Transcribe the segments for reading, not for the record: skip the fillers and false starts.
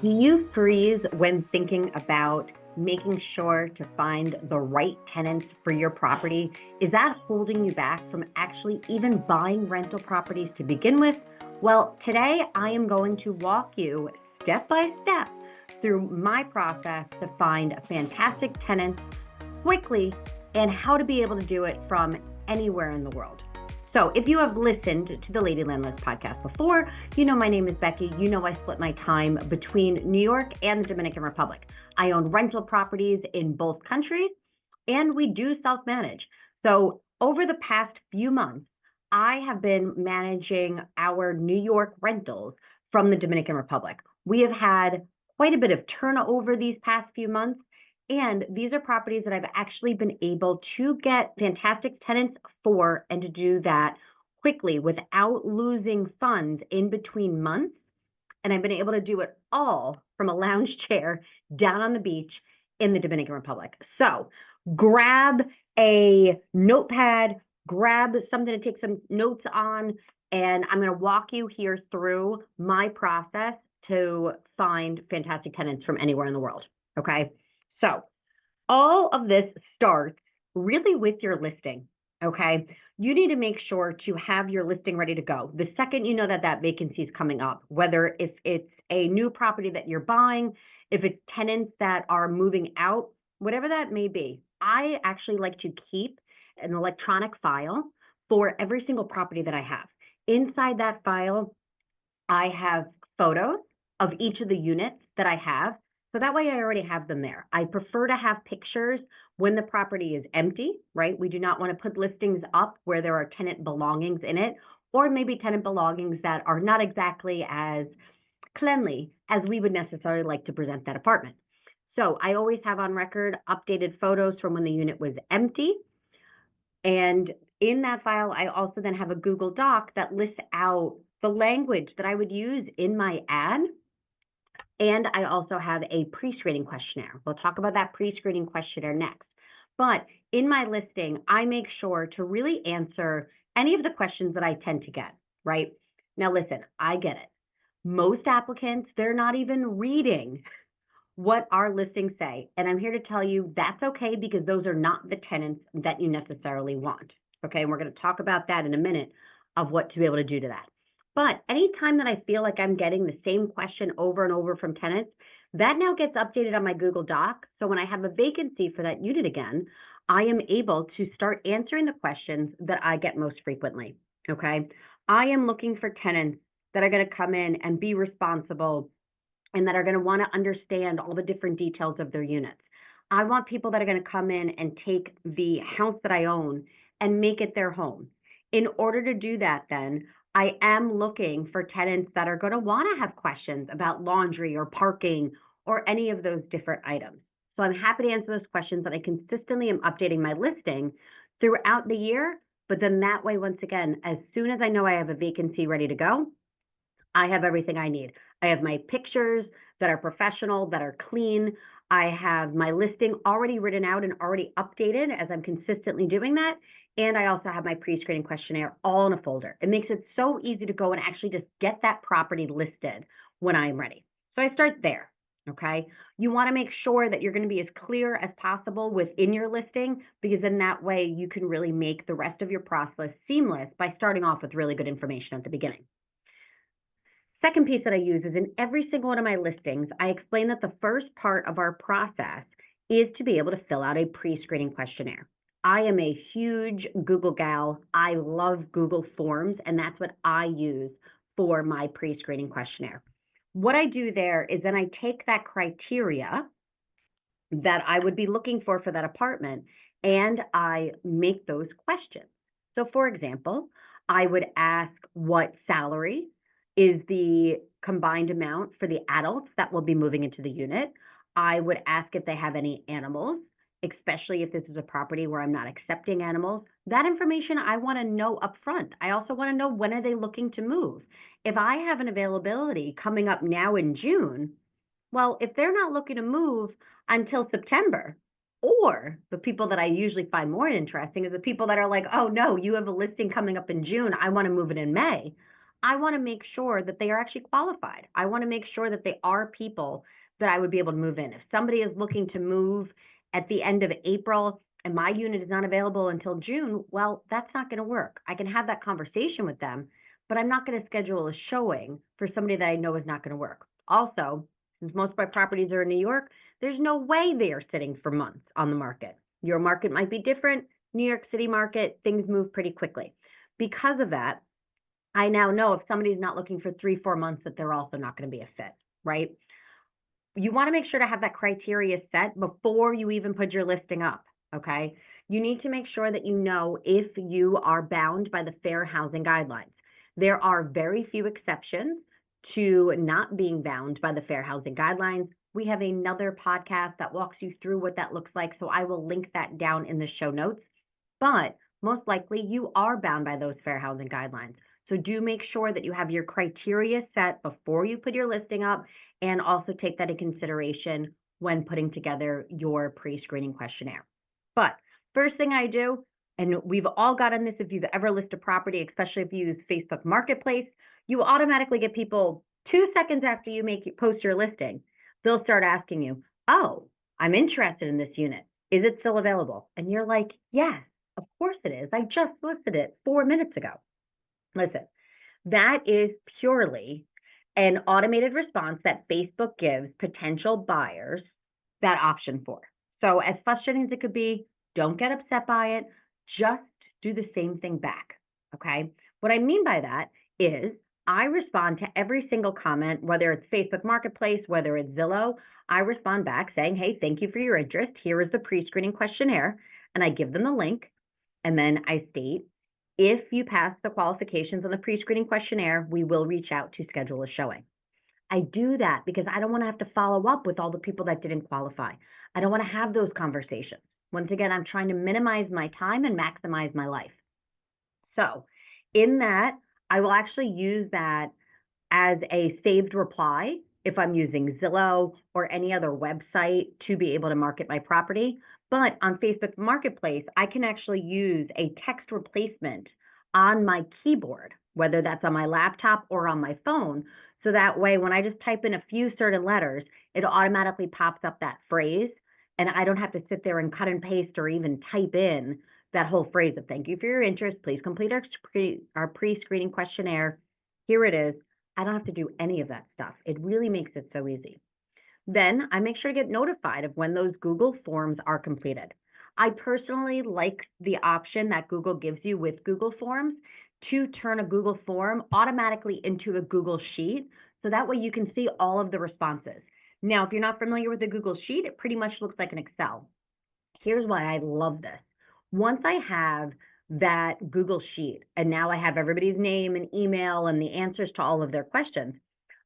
Do you freeze when thinking about making sure to find the right tenants for your property? Is that holding you back from actually even buying rental properties to begin with? Well, today I am going to walk you step by step through my process to find fantastic tenants quickly and how to be able to do it from anywhere in the world. So if you have listened to the Lady Landlords Podcast before, you know my name is Becky. You know I split my time between New York and the Dominican Republic. I own rental properties in both countries, and we do self-manage. So over the past few months, I have been managing our New York rentals from the Dominican Republic. We have had quite a bit of turnover these past few months, and these are properties that I've actually been able to get fantastic tenants for and to do that quickly without losing funds in between months. And I've been able to do it all from a lounge chair down on the beach in the Dominican Republic. So grab a notepad, grab something to take some notes on, and I'm going to walk you here through my process to find fantastic tenants from anywhere in the world. Okay. So all of this starts really with your listing. Okay. You need to make sure to have your listing ready to go. The second you know that that vacancy is coming up, whether if it's a new property that you're buying, if it's tenants that are moving out, whatever that may be, I actually like to keep an electronic file for every single property that I have. Inside that file, I have photos of each of the units that I have. So that way I already have them there. I prefer to have pictures when the property is empty, right? We do not want to put listings up where there are tenant belongings in it, or maybe tenant belongings that are not exactly as cleanly as we would necessarily like to present that apartment. So I always have on record updated photos from when the unit was empty. And in that file, I also then have a Google Doc that lists out the language that I would use in my ad. And I also have a pre-screening questionnaire. We'll talk about that pre-screening questionnaire next. But in my listing, I make sure to really answer any of the questions that I tend to get, right? Now, listen, I get it. Most applicants, they're not even reading what our listings say. And I'm here to tell you that's okay because those are not the tenants that you necessarily want. Okay. And we're going to talk about that in a minute of what to be able to do to that. But anytime that I feel like I'm getting the same question over and over from tenants, that now gets updated on my Google Doc. So when I have a vacancy for that unit again, I am able to start answering the questions that I get most frequently. Okay. I am looking for tenants that are going to come in and be responsible and that are going to want to understand all the different details of their units. I want people that are going to come in and take the house that I own and make it their home. In order to do that, then I am looking for tenants that are going to want to have questions about laundry or parking or any of those different items. So I'm happy to answer those questions, and I consistently am updating my listing throughout the year. But then that way, once again, as soon as I know I have a vacancy ready to go, I have everything I need. I have my pictures that are professional, that are clean. I have my listing already written out and already updated as I'm consistently doing that. And I also have my pre-screening questionnaire all in a folder. It makes it so easy to go and actually just get that property listed when I'm ready. So I start there. Okay. You want to make sure that you're going to be as clear as possible within your listing, because in that way you can really make the rest of your process seamless by starting off with really good information at the beginning. Second piece that I use is in every single one of my listings, I explain that the first part of our process is to be able to fill out a pre-screening questionnaire. I am a huge Google gal. I love Google Forms, and that's what I use for my pre-screening questionnaire. What I do there is then I take that criteria that I would be looking for that apartment, and I make those questions. So for example, I would ask what salary is the combined amount for the adults that will be moving into the unit. I would ask if they have any animals, especially if this is a property where I'm not accepting animals. That information I want to know up front. I also want to know, when are they looking to move? If I have an availability coming up now in June, well, if they're not looking to move until September, or the people that I usually find more interesting is the people that are like, oh no, you have a listing coming up in June, I want to move it in May. I want to make sure that they are actually qualified. I want to make sure that they are people that I would be able to move in. If somebody is looking to move at the end of April and my unit is not available until June, well, that's not going to work. I can have that conversation with them, but I'm not going to schedule a showing for somebody that I know is not going to work. Also, since most of my properties are in New York, there's no way they are sitting for months on the market. Your market might be different. New York City market, things move pretty quickly. Because of that, I now know if somebody's not looking for 3, 4 months that they're also not going to be a fit, right? You want to make sure to have that criteria set before you even put your listing up, okay? You need to make sure that you know if you are bound by the fair housing guidelines. There are very few exceptions to not being bound by the fair housing guidelines. We have another podcast that walks you through what that looks like, so I will link that down in the show notes. But most likely you are bound by those fair housing guidelines. So do make sure that you have your criteria set before you put your listing up, and also take that in consideration when putting together your pre-screening questionnaire. But first thing I do, and we've all gotten this if you've ever listed a property, especially if you use Facebook Marketplace, you automatically get people 2 seconds after you post your listing, they'll start asking you, oh, I'm interested in this unit. Is it still available? And you're like, yes, of course it is. I just listed it 4 minutes ago. Listen, that is purely an automated response that Facebook gives potential buyers that option for. So as frustrating as it could be, don't get upset by it. Just do the same thing back, okay? What I mean by that is I respond to every single comment, whether it's Facebook Marketplace, whether it's Zillow, I respond back saying, hey, thank you for your interest. Here is the pre-screening questionnaire. And I give them the link. And then I state, if you pass the qualifications on the pre-screening questionnaire, we will reach out to schedule a showing. I do that because I don't want to have to follow up with all the people that didn't qualify. I don't want to have those conversations. Once again, I'm trying to minimize my time and maximize my life. So in that, I will actually use that as a saved reply if I'm using Zillow or any other website to be able to market my property. But on Facebook Marketplace, I can actually use a text replacement on my keyboard, whether that's on my laptop or on my phone. So that way, when I just type in a few certain letters, it automatically pops up that phrase. And I don't have to sit there and cut and paste or even type in that whole phrase of thank you for your interest. Please complete our pre-screening questionnaire. Here it is. I don't have to do any of that stuff. It really makes it so easy. Then I make sure to get notified of when those Google Forms are completed. I personally like the option that Google gives you with Google Forms to turn a Google form automatically into a Google Sheet. So that way you can see all of the responses. Now, if you're not familiar with the Google Sheet, it pretty much looks like an Excel. Here's why I love this. Once I have that Google Sheet, and now I have everybody's name and email and the answers to all of their questions,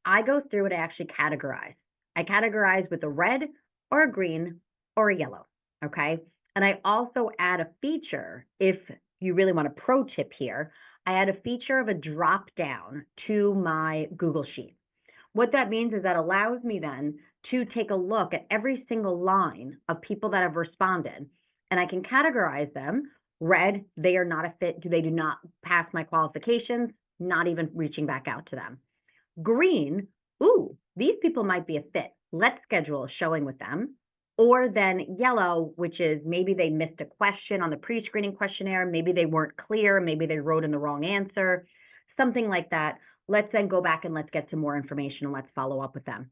I go through and I actually categorize. I categorize with a red or a green or a yellow, okay? And I also add a feature, if you really want a pro tip here, I add a feature of a drop down to my Google Sheet. What that means is that allows me then to take a look at every single line of people that have responded, and I can categorize them. Red, they are not a fit. They do not pass my qualifications, not even reaching back out to them. Green, ooh, these people might be a fit. Let's schedule a showing with them. Or then yellow, which is maybe they missed a question on the pre-screening questionnaire. Maybe they weren't clear. Maybe they wrote in the wrong answer, something like that. Let's then go back and let's get some more information and let's follow up with them.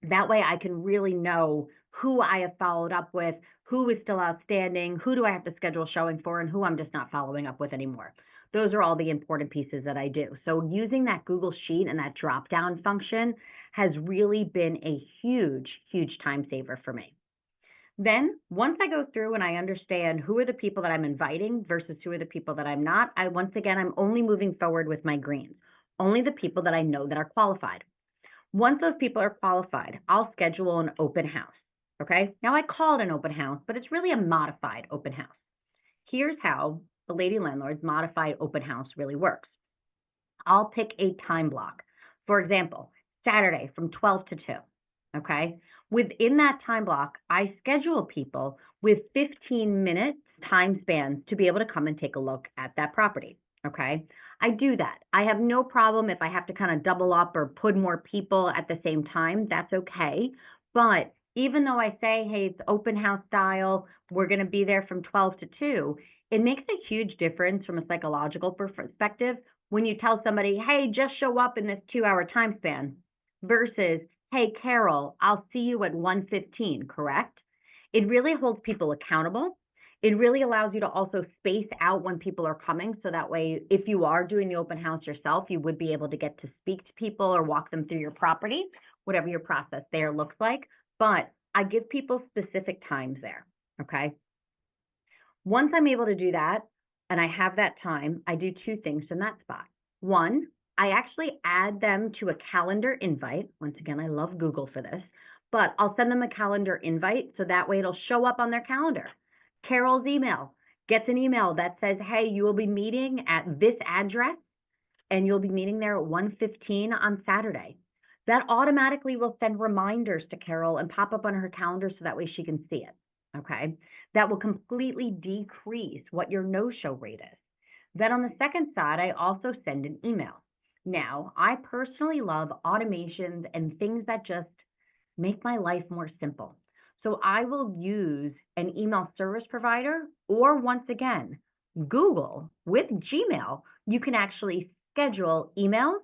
That way I can really know who I have followed up with, who is still outstanding, who do I have to schedule showing for, and who I'm just not following up with anymore. Those are all the important pieces that I do. So using that Google Sheet and that drop-down function has really been a huge, huge time saver for me. Then once I go through and I understand who are the people that I'm inviting versus who are the people that I'm not, once again, I'm only moving forward with my greens, only the people that I know that are qualified. Once those people are qualified, I'll schedule an open house, okay? Now I call it an open house, but it's really a modified open house. Here's how the Lady Landlords modified open house really works. I'll pick a time block. For example, Saturday from 12 to 2, okay? Within that time block, I schedule people with 15-minute time spans to be able to come and take a look at that property, okay? I do that. I have no problem if I have to kind of double up or put more people at the same time. That's okay. But even though I say, hey, it's open house style, we're going to be there from 12 to 2, it makes a huge difference from a psychological perspective when you tell somebody, hey, just show up in this 2 hour time span versus, hey, Carol, I'll see you at 1:15, correct? It really holds people accountable. It really allows you to also space out when people are coming. So that way, if you are doing the open house yourself, you would be able to get to speak to people or walk them through your property, whatever your process there looks like. But I give people specific times there. Okay. Once I'm able to do that and I have that time, I do two things in that spot. One, I actually add them to a calendar invite. Once again, I love Google for this, but I'll send them a calendar invite so that way it'll show up on their calendar. Carol's email gets an email that says, hey, you will be meeting at this address and you'll be meeting there at 1:15 on Saturday. That automatically will send reminders to Carol and pop up on her calendar so that way she can see it. Okay. That will completely decrease what your no-show rate is. Then on the second side, I also send an email. Now, I personally love automations and things that just make my life more simple. So I will use an email service provider, or once again, Google with Gmail. You can actually schedule emails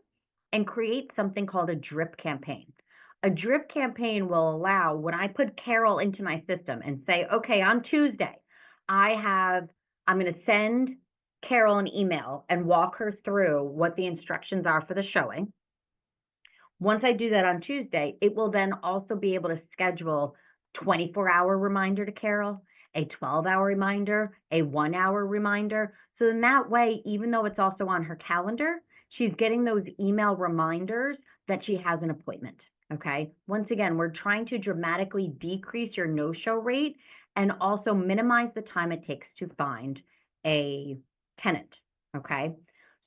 and create something called a drip campaign. A drip campaign will allow when I put Carol into my system and say, okay, on Tuesday, I'm going to send Carol an email and walk her through what the instructions are for the showing. Once I do that on Tuesday, it will then also be able to schedule 24-hour reminder to Carol, a 12-hour reminder, a 1-hour reminder. So in that way, even though it's also on her calendar, she's getting those email reminders that she has an appointment. Okay. Once again, we're trying to dramatically decrease your no-show rate and also minimize the time it takes to find a tenant. Okay.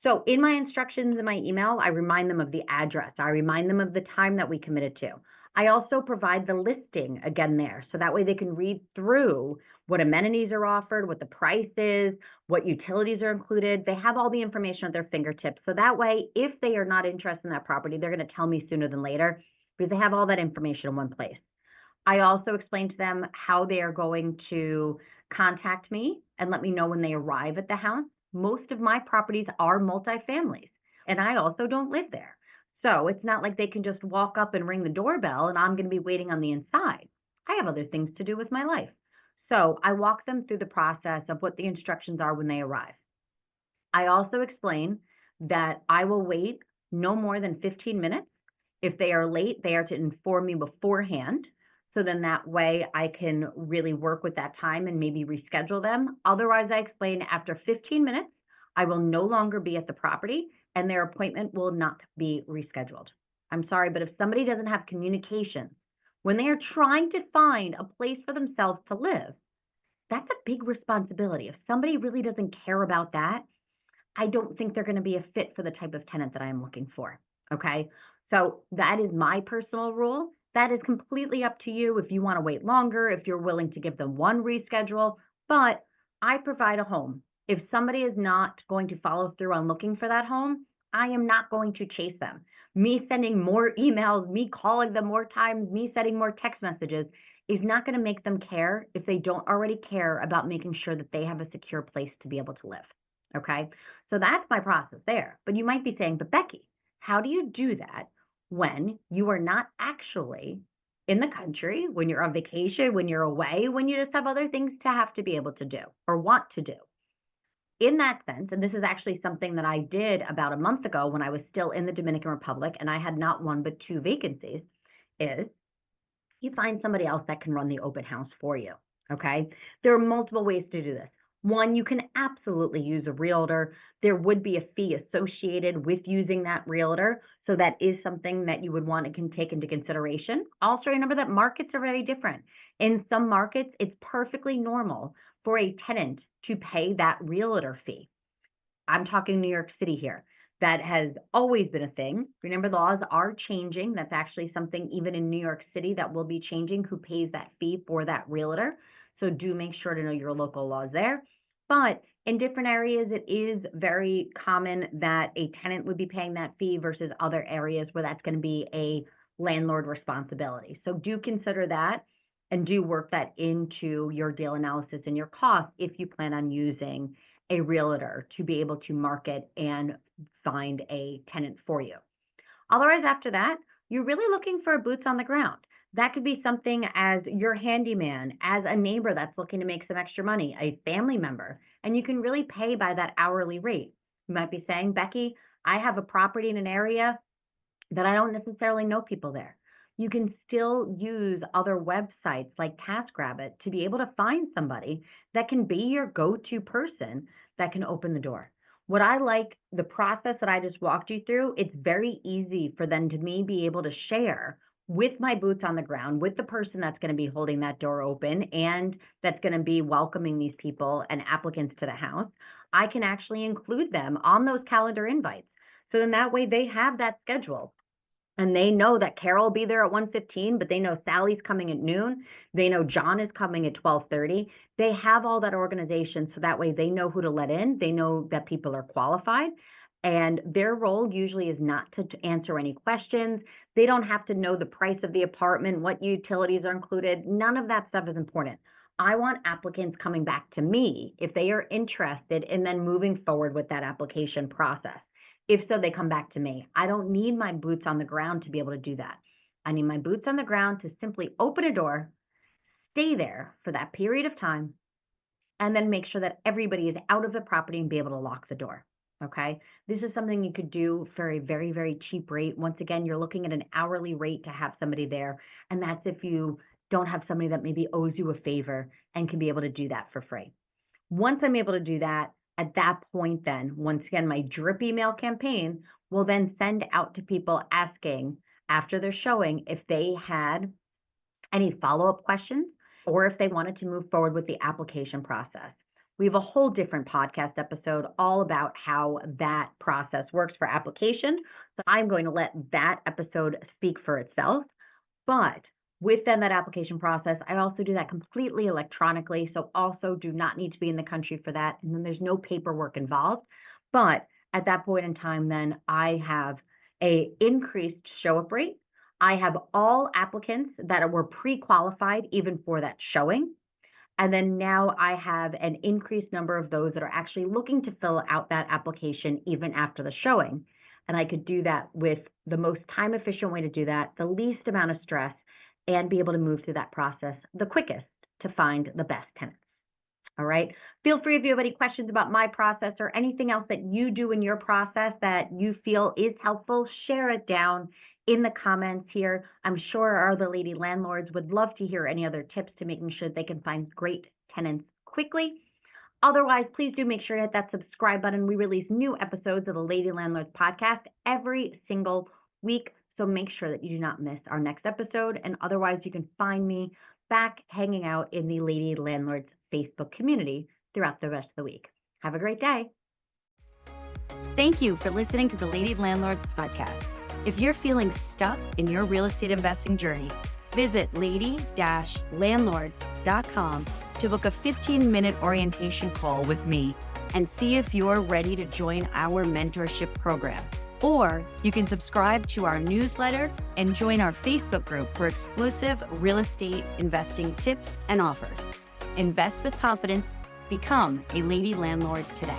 So in my instructions in my email, I remind them of the address. I remind them of the time that we committed to. I also provide the listing again there. So that way they can read through what amenities are offered, what the price is, what utilities are included. They have all the information at their fingertips. So that way, if they are not interested in that property, they're going to tell me sooner than later because they have all that information in one place. I also explain to them how they are going to contact me and let me know when they arrive at the house. Most of my properties are multifamilies, and I also don't live there. So it's not like they can just walk up and ring the doorbell and I'm going to be waiting on the inside. I have other things to do with my life. So I walk them through the process of what the instructions are when they arrive. I also explain that I will wait no more than 15 minutes. If they are late, they are to inform me beforehand. So then that way I can really work with that time and maybe reschedule them. Otherwise, I explain after 15 minutes, I will no longer be at the property and their appointment will not be rescheduled. I'm sorry, but if somebody doesn't have communication when they are trying to find a place for themselves to live, that's a big responsibility. If somebody really doesn't care about that, I don't think they're going to be a fit for the type of tenant that I'm looking for. Okay. So that is my personal rule. That is completely up to you if you want to wait longer, if you're willing to give them one reschedule, but I provide a home. If somebody is not going to follow through on looking for that home, I am not going to chase them. Me sending more emails, me calling them more times, me sending more text messages is not going to make them care if they don't already care about making sure that they have a secure place to be able to live. Okay. So that's my process there. But you might be saying, but Becky, how do you do that when you are not actually in the country, when you're on vacation, when you're away, when you just have other things to have to be able to do or want to do? In that sense, and this is actually something that I did about a month ago when I was still in the Dominican Republic and I had not one but two vacancies, is you find somebody else that can run the open house for you. Okay. There are multiple ways to do this. One, you can absolutely use a realtor. There would be a fee associated with using that realtor. So that is something that you would want to take into consideration. Also, remember that markets are very different. In some markets, it's perfectly normal for a tenant to pay that realtor fee. I'm talking New York City here. That has always been a thing. Remember, laws are changing. That's actually something even in New York City that will be changing, who pays that fee for that realtor. So do make sure to know your local laws there. But In different areas, it is very common that a tenant would be paying that fee versus other areas where that's going to be a landlord responsibility. So do consider that and do work that into your deal analysis and your cost if you plan on using a realtor to be able to market and find a tenant for you. Otherwise, after that, you're really looking for boots on the ground. That could be something as your handyman, as a neighbor that's looking to make some extra money, a family member, and you can really pay by that hourly rate. You might be saying, Becky, I have a property in an area that I don't necessarily know people there. You can still use other websites like TaskRabbit to be able to find somebody that can be your go-to person that can open the door. What I like, the process that I just walked you through, it's very easy for them to me be able to share with my boots on the ground, with the person that's going to be holding that door open and that's going to be welcoming these people and applicants to the house. I can actually include them on those calendar invites. So then that way they have that schedule. And they know that Carol will be there at 1:15, but they know Sally's coming at noon. They know John is coming at 12:30. They have all that organization so that way they know who to let in. They know that people are qualified. And their role usually is not to answer any questions. They don't have to know the price of the apartment, what utilities are included. None of that stuff is important. I want applicants coming back to me if they are interested in then moving forward with that application process. If so, they come back to me. I don't need my boots on the ground to be able to do that. I need my boots on the ground to simply open a door, stay there for that period of time, and then make sure that everybody is out of the property and be able to lock the door. Okay. This is something you could do for a very, very cheap rate. Once again, you're looking at an hourly rate to have somebody there. And that's if you don't have somebody that maybe owes you a favor and can be able to do that for free. Once I'm able to do that, at that point, then, once again, my drip email campaign will then send out to people asking after they're showing if they had any follow-up questions or if they wanted to move forward with the application process. We have a whole different podcast episode all about how that process works for application. So I'm going to let that episode speak for itself. But within that application process, I also do that completely electronically. So also do not need to be in the country for that. And then there's no paperwork involved. But at that point in time, then I have a increased show up rate. I have all applicants that were pre-qualified even for that showing. And then now I have an increased number of those that are actually looking to fill out that application even after the showing. And I could do that with the most time efficient way to do that, the least amount of stress, and be able to move through that process the quickest to find the best tenants. All right. Feel free if you have any questions about my process or anything else that you do in your process that you feel is helpful, share it down in the comments here. I'm sure our other lady landlords would love to hear any other tips to making sure they can find great tenants quickly. Otherwise, please do make sure you hit that subscribe button. We release new episodes of the Lady Landlords Podcast every single week. So make sure that you do not miss our next episode. And otherwise, you can find me back hanging out in the Lady Landlords Facebook community throughout the rest of the week. Have a great day. Thank you for listening to the Lady Landlords Podcast. If you're feeling stuck in your real estate investing journey, visit lady-landlords.com to book a 15-minute orientation call with me and see if you're ready to join our mentorship program. Or you can subscribe to our newsletter and join our Facebook group for exclusive real estate investing tips and offers. Invest with confidence. Become a Lady Landlord today.